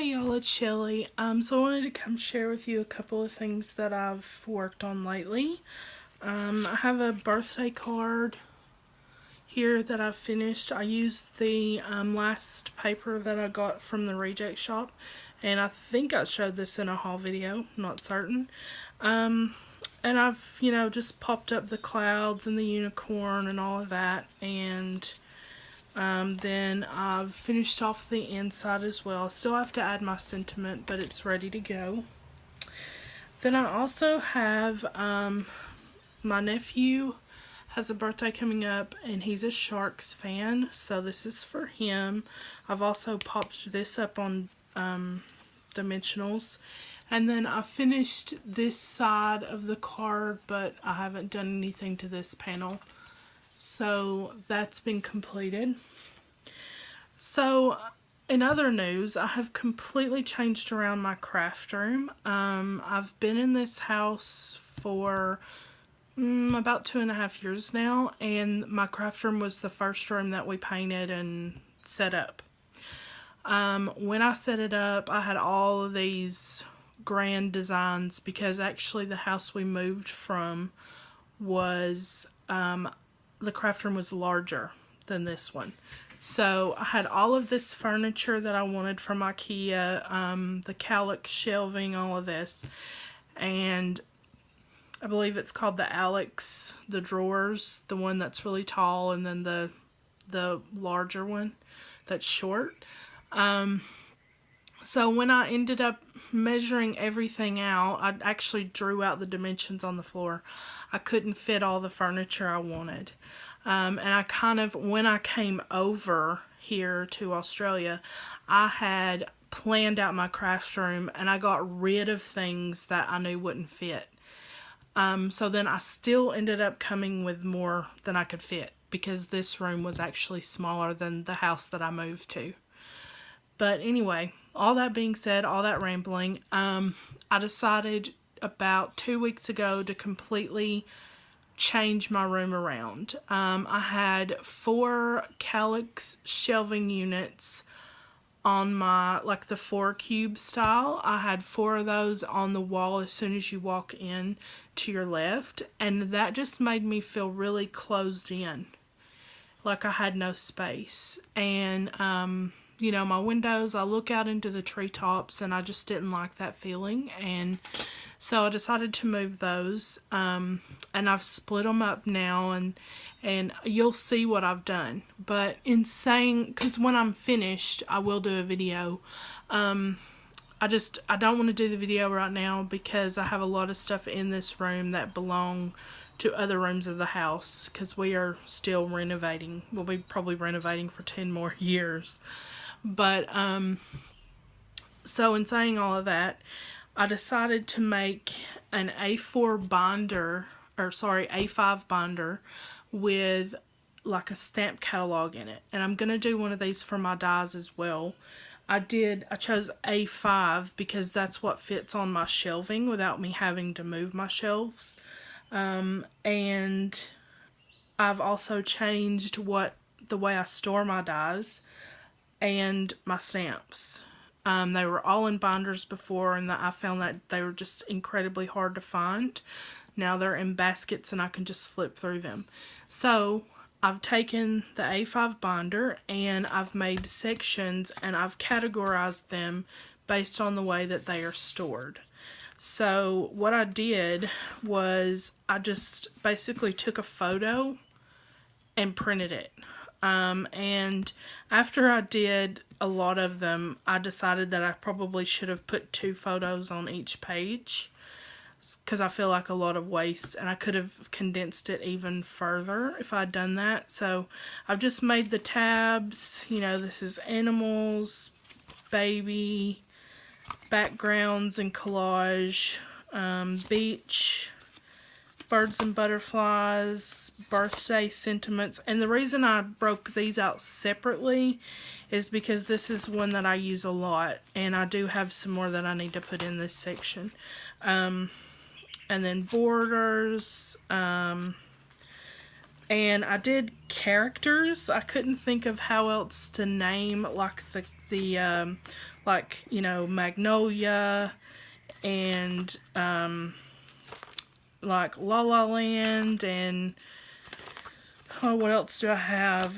Hey y'all, it's Shelly. So I wanted to come share with you a couple of things that I've worked on lately. I have a birthday card here that I've finished. I used the last paper that I got from the reject shop, and I think I showed this in a haul video, not certain. And I've, just popped up the clouds and the unicorn and all of that, and then I've finished off the inside as well. Still have to add my sentiment, but it's ready to go. Then I also have my nephew has a birthday coming up, and he's a Sharks fan, so this is for him. I've also popped this up on Dimensionals. And then I finished this side of the card, but I haven't done anything to this panel. So that's been completed. So in other news, I have completely changed around my craft room. I've been in this house for about 2.5 years now, and my craft room was the first room that we painted and set up. When I set it up, I had all of these grand designs because actually the house we moved from was, the craft room was larger than this one. So I had all of this furniture that I wanted from IKEA, the Kallax shelving, all of this. And I believe it's called the Alex, the drawers, the one that's really tall, and then the larger one that's short. So when I ended up measuring everything out, I actually drew out the dimensions on the floor. I couldn't fit all the furniture I wanted. And I when I came over here to Australia, I had planned out my craft room, and I got rid of things that I knew wouldn't fit. So then I still ended up coming with more than I could fit, because this room was actually smaller than the house that I moved to. But anyway, all that being said, all that rambling, I decided about 2 weeks ago to completely change my room around. I had 4 Kallax shelving units on my, like the 4-cube style. I had 4 of those on the wall as soon as you walk in to your left, and that just made me feel really closed in, like I had no space. And my windows, I look out into the treetops, and I just didn't like that feeling, and so I decided to move those, and I've split them up now, and you'll see what I've done. But in saying, because when I'm finished, I will do a video. I don't want to do the video right now because I have a lot of stuff in this room that belong to other rooms of the house, because we are still renovating. We'll be probably renovating for 10 more years. But, so in saying all of that, I decided to make an A4 binder, or sorry, A5 binder with like a stamp catalog in it. And I'm going to do one of these for my dies as well. I chose A5 because that's what fits on my shelving without me having to move my shelves. And I've also changed the way I store my dies and my stamps. They were all in binders before, and I found that they were just incredibly hard to find. Now they're in baskets, and I can just flip through them. So I've taken the A5 binder, and I've made sections, and I've categorized them based on the way that they are stored. So what I did was I just basically took a photo and printed it. And after I did a lot of them, I decided that I probably should have put 2 photos on each page, because I feel like a lot of waste, and I could have condensed it even further if I'd done that. So I've just made the tabs. This is animals, baby, backgrounds and collage, beach, birds and butterflies, birthday sentiments. And the reason I broke these out separately is because this is one that I use a lot, and I do have some more that I need to put in this section. And then borders, and I did characters. I couldn't think of how else to name like the like, you know, Magnolia and like La La Land, and oh, what else do I have?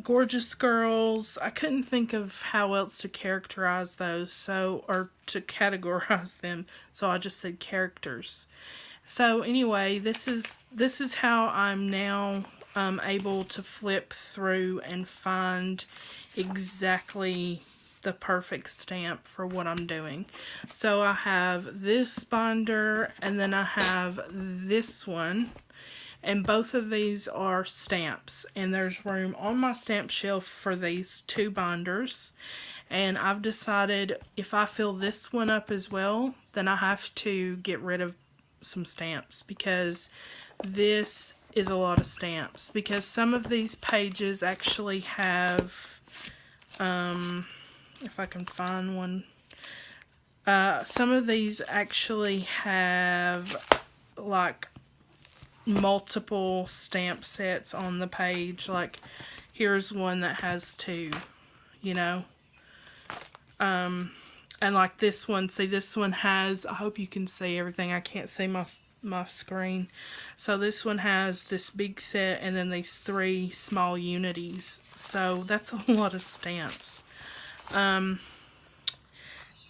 Gorgeous Girls. I couldn't think of how else to characterize those, so, or to categorize them, so I just said characters. So anyway, this is how I'm now able to flip through and find exactly the perfect stamp for what I'm doing. So I have this binder, and then I have this one, and both of these are stamps, and there's room on my stamp shelf for these two binders. And I've decided if I fill this one up as well, then I have to get rid of some stamps, because this is a lot of stamps, because some of these pages actually have if I can find one, some of these actually have like multiple stamp sets on the page. Like here's one that has two, you know, and like this one, see, this one has, I hope you can see everything, I can't see my screen. So this one has this big set and then these three small unities, so that's a lot of stamps. And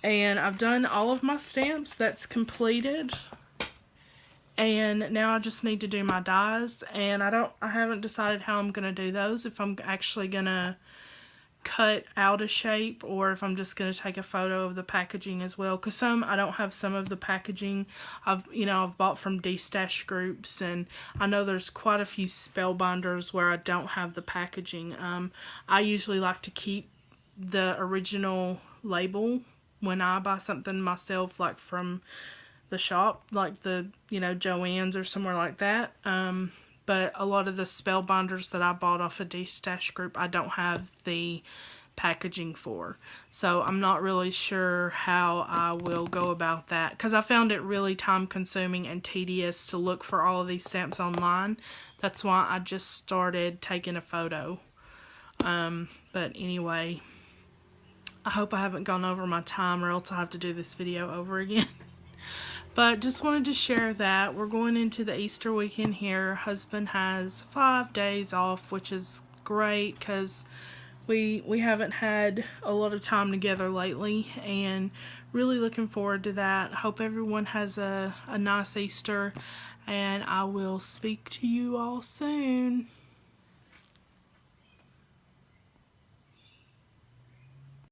I've done all of my stamps. That's completed, and now I just need to do my dies, and I haven't decided how I'm gonna do those, if I'm actually gonna cut out a shape or if I'm just going to take a photo of the packaging as well, because I don't have some of the packaging I've bought from D-Stash Groups, and I know there's quite a few spellbinders where I don't have the packaging. I usually like to keep the original label when I buy something myself, like from the shop, like the, you know, Joann's or somewhere like that. But a lot of the spellbinders that I bought off a D-Stash Group, I don't have the packaging for. So I'm not really sure how I will go about that, because I found it really time consuming and tedious to look for all of these stamps online. That's why I just started taking a photo. But anyway, I hope I haven't gone over my time, or else I'll have to do this video over again. But just wanted to share that. We're going into the Easter weekend here. Husband has 5 days off, which is great, because we haven't had a lot of time together lately, and really looking forward to that. Hope everyone has a nice Easter, and I will speak to you all soon.